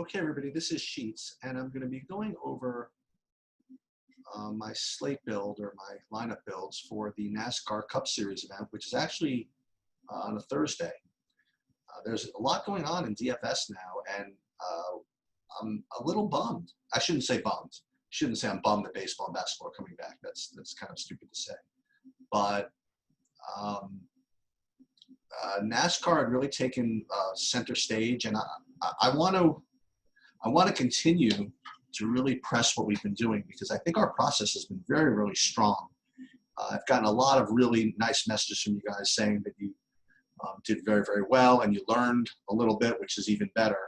Okay, everybody, this is Sheets, and I'm going to be going over my slate build or my lineup builds for the NASCAR Cup Series event, which is actually on a Thursday. There's a lot going on in DFS now, and I'm a little bummed. I shouldn't say bummed. I shouldn't say I'm bummed that baseball and basketball are coming back. That's kind of stupid to say. But NASCAR had really taken center stage, and I want to continue to really press what we've been doing because I think our process has been very, really strong. I've gotten a lot of really nice messages from you guys saying that you did very, very well and you learned a little bit, which is even better.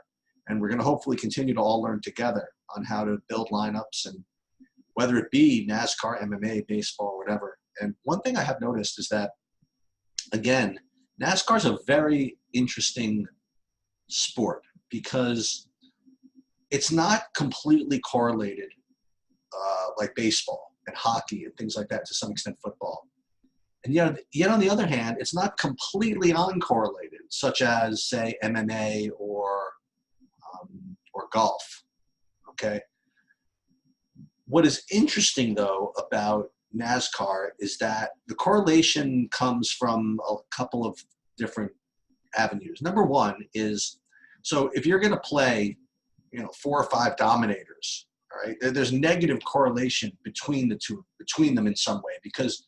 And we're going to hopefully continue to all learn together on how to build lineups, and whether it be NASCAR, MMA, baseball, whatever. And one thing I have noticed is that, again, NASCAR is a very interesting sport because it's not completely correlated like baseball and hockey and things like that, to some extent football. And yet on the other hand, it's not completely uncorrelated, such as, say, MMA or golf, okay? What is interesting, though, about NASCAR is that the correlation comes from a couple of different avenues. Number one is, so if you're going to play 4 or 5 dominators, all right, there's negative correlation between them in some way, because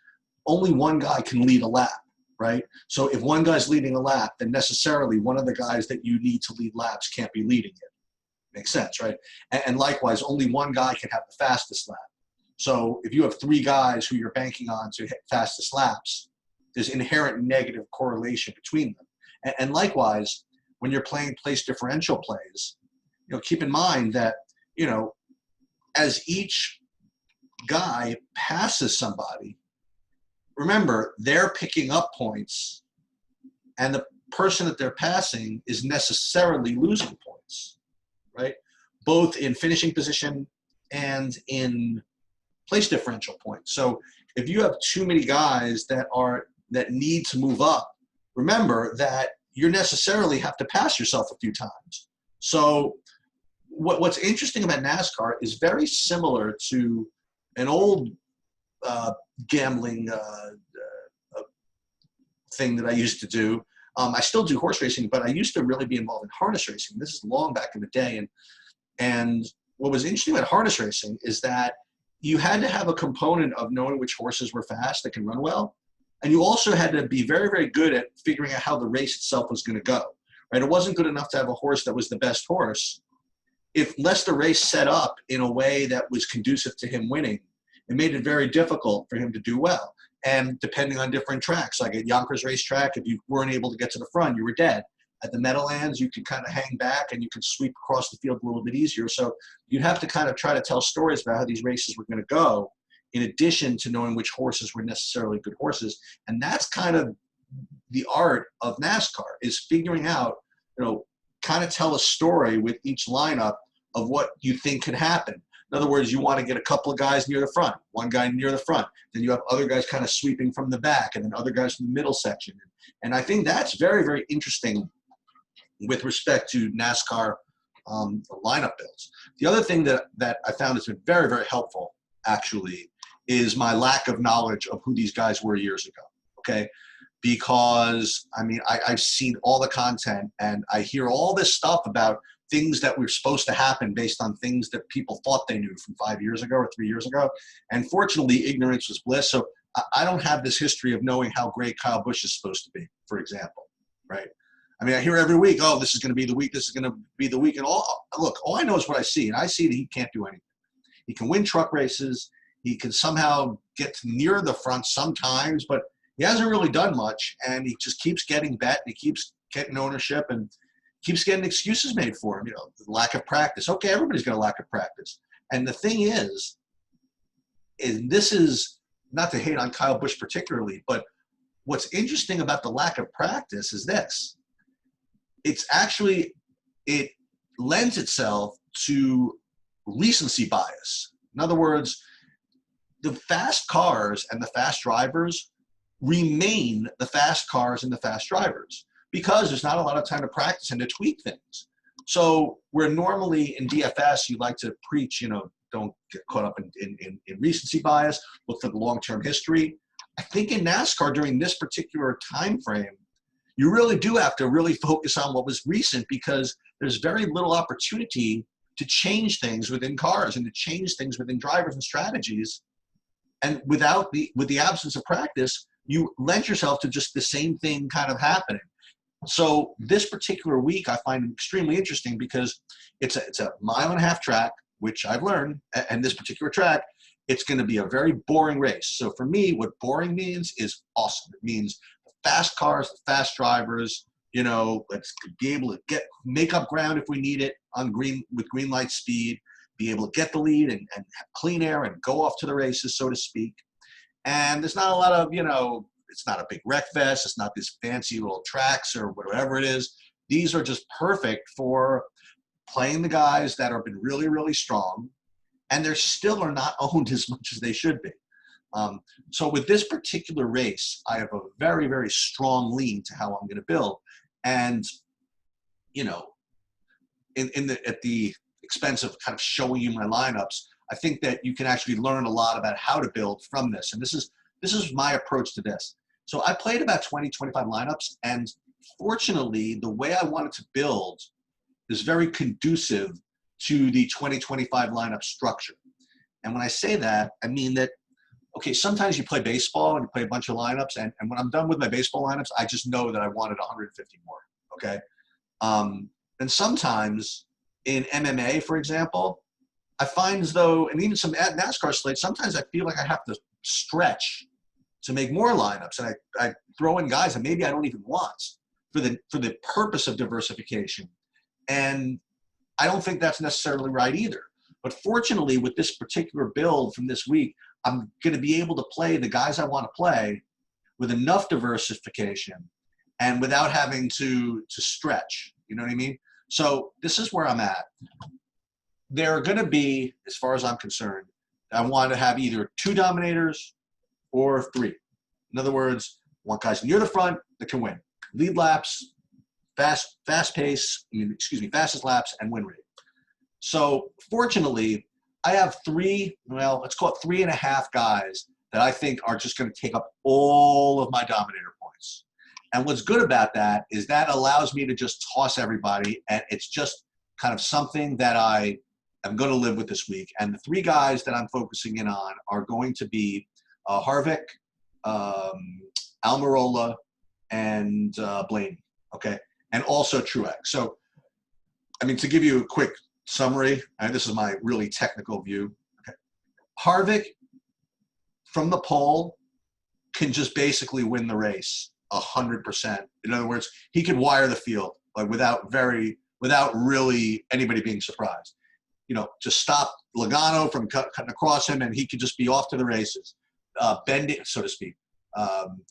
only one guy can lead a lap, right? So if one guy's leading a lap, then necessarily one of the guys that you need to lead laps can't be leading it. Makes sense, right? And likewise, only one guy can have the fastest lap. So if you have 3 guys who you're banking on to hit fastest laps, there's inherent negative correlation between them. And likewise, when you're playing place differential plays, keep in mind that, as each guy passes somebody, remember, they're picking up points, and the person that they're passing is necessarily losing points, right? Both in finishing position and in place differential points. So if you have too many guys that need to move up, remember that you necessarily have to pass yourself a few times. So what's interesting about NASCAR is very similar to an old gambling thing that I used to do. I still do horse racing, but I used to really be involved in harness racing. This is long back in the day. And what was interesting about harness racing is that you had to have a component of knowing which horses were fast that can run well. And you also had to be very, very good at figuring out how the race itself was going to go, right? It wasn't good enough to have a horse that was the best horse. Unless the race set up in a way that was conducive to him winning, it made it very difficult for him to do well. And depending on different tracks, like at Yonkers racetrack, if you weren't able to get to the front, you were dead. At the Meadowlands, you could kind of hang back and you could sweep across the field a little bit easier. So you'd have to kind of try to tell stories about how these races were going to go, in addition to knowing which horses were necessarily good horses. And that's kind of the art of NASCAR, is figuring out, kind of tell a story with each lineup of what you think could happen. In other words, you want to get a couple of guys near the front, one guy near the front, then you have other guys kind of sweeping from the back, and then other guys from the middle section. And I think that's very, very interesting with respect to NASCAR lineup builds. The other thing that I found has been very, very helpful, actually, is my lack of knowledge of who these guys were years ago, okay? Because, I've seen all the content, and I hear all this stuff about things that were supposed to happen based on things that people thought they knew from 5 years ago or 3 years ago. And fortunately, ignorance was bliss. So I don't have this history of knowing how great Kyle Busch is supposed to be, for example, right? I hear every week, oh, this is going to be the week, this is going to be the week. And all I know is what I see, and I see that he can't do anything. He can win truck races. He can somehow get near the front sometimes, but he hasn't really done much, and he just keeps getting bet, and he keeps getting ownership, and keeps getting excuses made for him, the lack of practice. Okay, everybody's got a lack of practice. And the thing is this is not to hate on Kyle Busch particularly, but what's interesting about the lack of practice is this. It lends itself to recency bias. In other words, the fast cars and the fast drivers remain the fast cars and the fast drivers, because there's not a lot of time to practice and to tweak things. So where normally in DFS you like to preach, you know, don't get caught up in recency bias, look for the long-term history. I think in NASCAR during this particular time frame, you really do have to really focus on what was recent, because there's very little opportunity to change things within cars and to change things within drivers and strategies. And with the absence of practice, you lend yourself to just the same thing kind of happening. So this particular week I find extremely interesting because it's a 1.5 mile track, which I've learned, and this particular track, it's going to be a very boring race. So for me, what boring means is awesome. It means the fast cars, the fast drivers, you know, let's be able to make up ground if we need it on green with green light speed, be able to get the lead and have clean air and go off to the races, so to speak. And there's not a lot of, you know, it's not a big wreck fest. It's not these fancy little tracks or whatever it is. These are just perfect for playing the guys that have been really, really strong, and they still are not owned as much as they should be. So with this particular race, I have a very, very strong lean to how I'm going to build. And, you know, at the expense of kind of showing you my lineups, I think that you can actually learn a lot about how to build from this. And this is my approach to this. So I played about 20, 25 lineups, and fortunately, the way I wanted to build is very conducive to the 2025 lineup structure. And when I say that, I mean that, okay, sometimes you play baseball and you play a bunch of lineups, and when I'm done with my baseball lineups, I just know that I wanted 150 more, okay? And sometimes in MMA, for example, I find as though, and even some at NASCAR slates, sometimes I feel like I have to stretch to make more lineups, and I throw in guys that maybe I don't even want for the purpose of diversification. And I don't think that's necessarily right either. But fortunately, with this particular build from this week, I'm going to be able to play the guys I want to play with enough diversification and without having to stretch. You know what I mean? So this is where I'm at. There are going to be, as far as I'm concerned, I want to have either 2 dominators or 3. In other words, I want guys near the front that can win. Lead laps, fast pace, fastest laps, and win rate. So fortunately, I have 3, well, let's call it 3.5 guys that I think are just going to take up all of my dominator points. And what's good about that is that allows me to just toss everybody, and it's just kind of something that I am going to live with this week. And the 3 guys that I'm focusing in on are going to be Harvick, Almirola, and Blaney, okay? And also Truex. So, I mean, to give you a quick summary, and this is my really technical view, okay? Harvick, from the pole, can just basically win the race 100%. In other words, he could wire the field like without really anybody being surprised. You know, just stop Logano from cutting across him, and he could just be off to the races. Bend it, so to speak.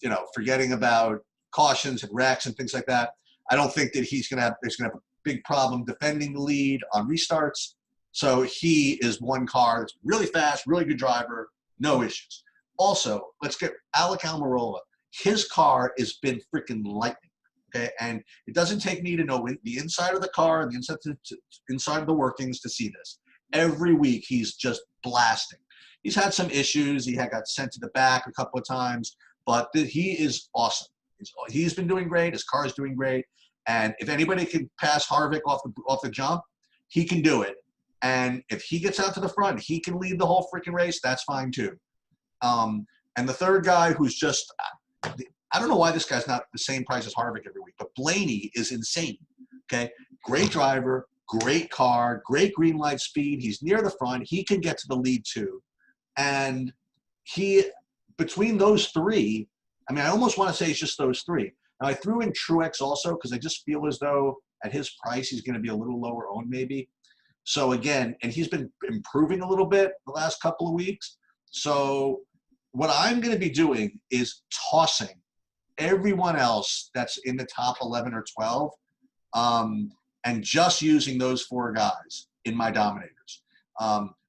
You know, forgetting about cautions and wrecks and things like that. I don't think that there's going to have a big problem defending the lead on restarts. So he is one car that's really fast, really good driver, no issues. Also, let's get Alec Almirola. His car has been freaking lightning, okay? And it doesn't take me to know the inside of the car and the inside of the workings to see this. Every week, he's just blasting. He's had some issues. He got sent to the back a couple of times, but he is awesome. He's been doing great. His car is doing great. And if anybody can pass Harvick off the jump, he can do it. And if he gets out to the front, he can lead the whole freaking race. That's fine too. And the third guy who's just, I don't know why this guy's not the same price as Harvick every week, but Blaney is insane. Okay, great driver, great car, great green light speed. He's near the front. He can get to the lead too. And between those 3, I mean, I almost want to say it's just those 3. Now, I threw in Truex also because I just feel as though at his price, he's going to be a little lower owned maybe. So again, and he's been improving a little bit the last couple of weeks. So what I'm going to be doing is tossing everyone else that's in the top 11 or 12 and just using those 4 guys in my dominators.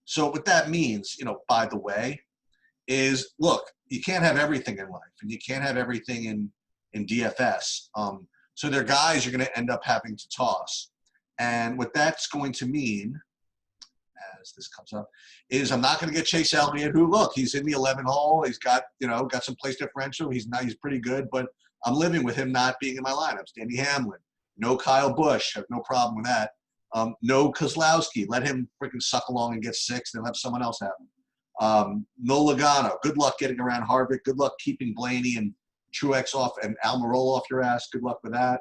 So what that means, you know, by the way, is look, you can't have everything in life, and you can't have everything in DFS. So there are guys you're going to end up having to toss. And what that's going to mean, as this comes up, is I'm not going to get Chase Elliott, who, look, he's in the 11 hole. He's got, got some place differential. He's pretty good, but I'm living with him not being in my lineups. Danny Hamlin, no Kyle Busch, have no problem with that. No Kozlowski, let him freaking suck along and get 6, then have someone else have him. No Logano, good luck getting around Harvick. Good luck keeping Blaney and Truex off and Almirola off your ass. Good luck with that.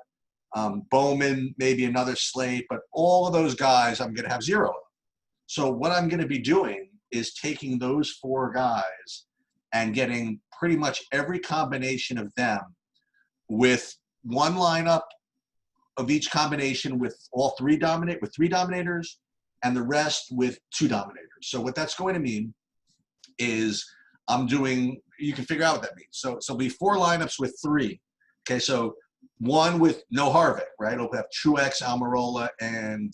Bowman, maybe another slate, but all of those guys I'm going to have 0 of. So what I'm going to be doing is taking those 4 guys and getting pretty much every combination of them with one lineup of each combination with all 3 dominators, and the rest with 2 dominators. So what that's going to mean is I'm doing, you can figure out what that means. So it'll be 4 lineups with 3. Okay, so 1 with no Harvick, right? It'll have Truex, Almirola, and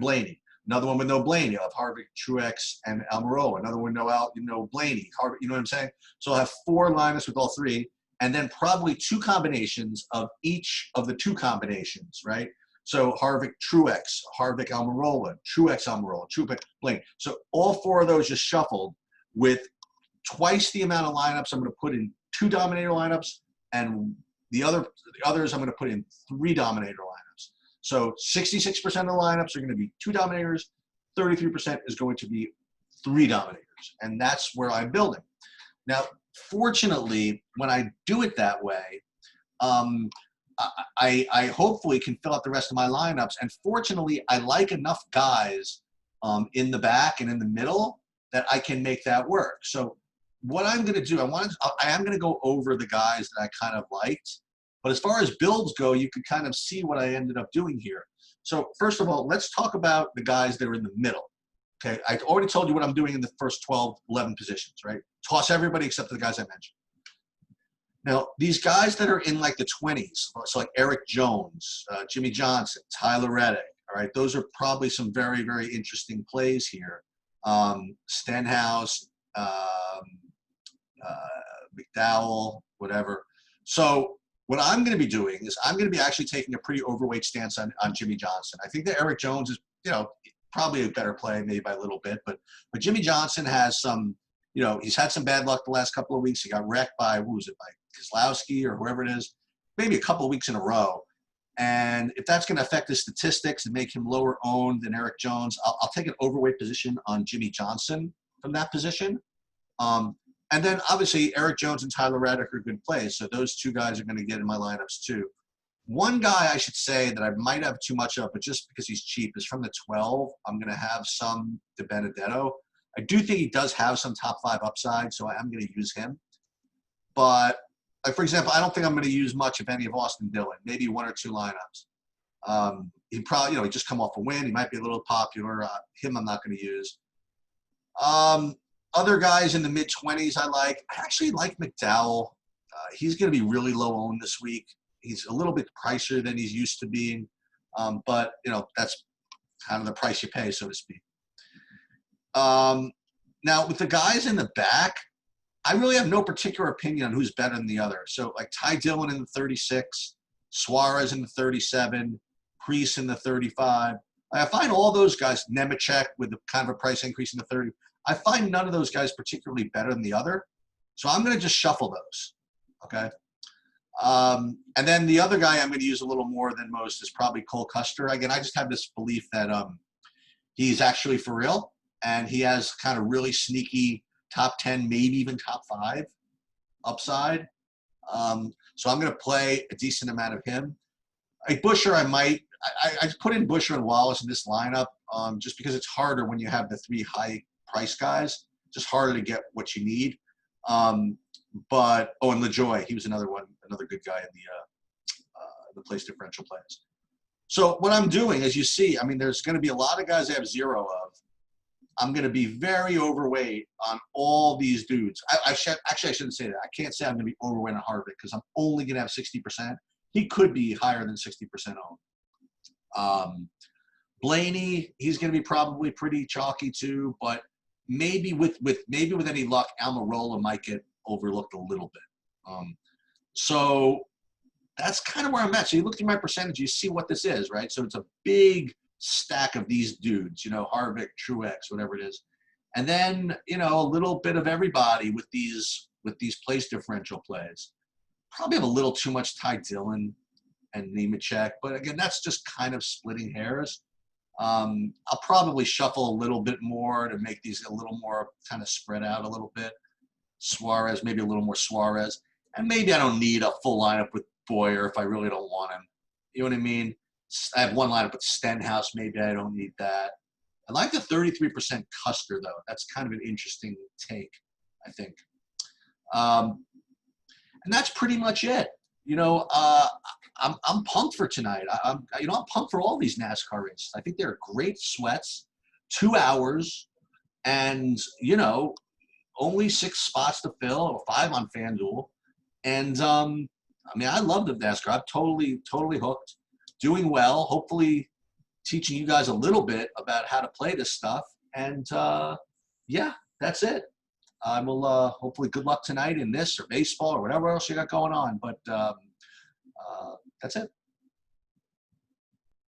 Blaney. Another one with no Blaney. I'll have Harvick, Truex, and Almirola. Another one no Blaney, Harvick. You know what I'm saying? So I'll have 4 lineups with all 3, and then probably 2 combinations of each of the 2 combinations, right? So Harvick, Truex, Harvick, Almirola, Truex, Almirola, Truex, Blaney. So all 4 of those just shuffled with twice the amount of lineups. I'm going to put in 2 dominator lineups, and the others I'm going to put in 3 dominator lineups. So 66% of the lineups are going to be 2 dominators, 33% is going to be 3 dominators, and that's where I'm building. Now, fortunately, when I do it that way, I hopefully can fill out the rest of my lineups, and fortunately, I like enough guys in the back and in the middle that I can make that work. So what I'm going to do, I am going to go over the guys that I kind of liked. But as far as builds go, you could kind of see what I ended up doing here. So first of all, let's talk about the guys that are in the middle. Okay, I already told you what I'm doing in the first 12, 11 positions, right? Toss everybody except for the guys I mentioned. Now, these guys that are in like the 20s, so like Eric Jones, Jimmy Johnson, Tyler Reddick, all right, those are probably some very, very interesting plays here. Stenhouse, McDowell, whatever. So what I'm going to be doing is I'm going to be actually taking a pretty overweight stance on Jimmy Johnson. I think that Eric Jones is, probably a better play, maybe by a little bit, but Jimmy Johnson has some, he's had some bad luck the last couple of weeks. He got wrecked by, by Kozlowski or whoever it is, maybe a couple of weeks in a row. And if that's going to affect his statistics and make him lower owned than Eric Jones, I'll take an overweight position on Jimmy Johnson from that position. And then obviously Eric Jones and Tyler Reddick are good plays, so those 2 guys are going to get in my lineups too. One guy I should say that I might have too much of, but just because he's cheap, is from the 12. I'm going to have some DiBenedetto. I do think he does have some top 5 upside, so I am going to use him. But like, for example, I don't think I'm going to use much, if any, of Austin Dillon. Maybe 1 or 2 lineups. He probably, he just come off a win. He might be a little popular. Him I'm not going to use. Other guys in the mid-20s I actually like McDowell. He's going to be really low owned this week. He's a little bit pricier than he's used to being. But, that's kind of the price you pay, so to speak. Now, with the guys in the back, I really have no particular opinion on who's better than the other. So, like Ty Dillon in the 36, Suarez in the 37, Preece in the 35. I find all those guys, Nemechek with kind of a price increase in the 30. I find none of those guys particularly better than the other. So I'm going to just shuffle those, okay? And then the other guy I'm going to use a little more than most is probably Cole Custer. Again, I just have this belief that he's actually for real, and he has kind of really sneaky top 10, maybe even top 5 upside. So I'm going to play a decent amount of him. Like Buescher, I put in Buescher and Wallace in this lineup just because it's harder when you have the 3 high price guys. Just harder to get what you need. And LaJoie, he was another good guy in the place differential plays. So what I'm doing, as you see, I mean, there's going to be a lot of guys I have 0 of. I'm going to be very overweight on all these dudes. I shouldn't say that. I can't say I'm going to be overweight on Harvick because I'm only going to have 60%. He could be higher than 60% owned. Blaney, he's going to be probably pretty chalky too, but maybe with any luck, Almirola might get overlooked a little bit. So that's kind of where I'm at. So you look through my percentage, you see what this is, right? So it's a big stack of these dudes, you know, Harvick, Truex, whatever it is. And then, you know, a little bit of everybody with these place differential plays. Probably have a little too much Ty Dillon and Nemechek, but again, that's just kind of splitting hairs. I'll probably shuffle a little bit more to make these a little more kind of spread out a little bit. Suarez, maybe a little more Suarez. And maybe I don't need a full lineup with Boyer if I really don't want him. You know what I mean? I have one lineup with Stenhouse. Maybe I don't need that. I like the 33% Custer, though. That's kind of an interesting take, I think. And that's pretty much it. You know, I'm pumped for tonight. I'm pumped for all these NASCAR races. I think they're great sweats, 2 hours, and you know, only 6 spots to fill, or 5 on FanDuel. And I mean, I love the NASCAR. I'm totally hooked. Doing well. Hopefully, teaching you guys a little bit about how to play this stuff. And yeah, that's it. I will hopefully good luck tonight in this or baseball or whatever else you got going on. But that's it.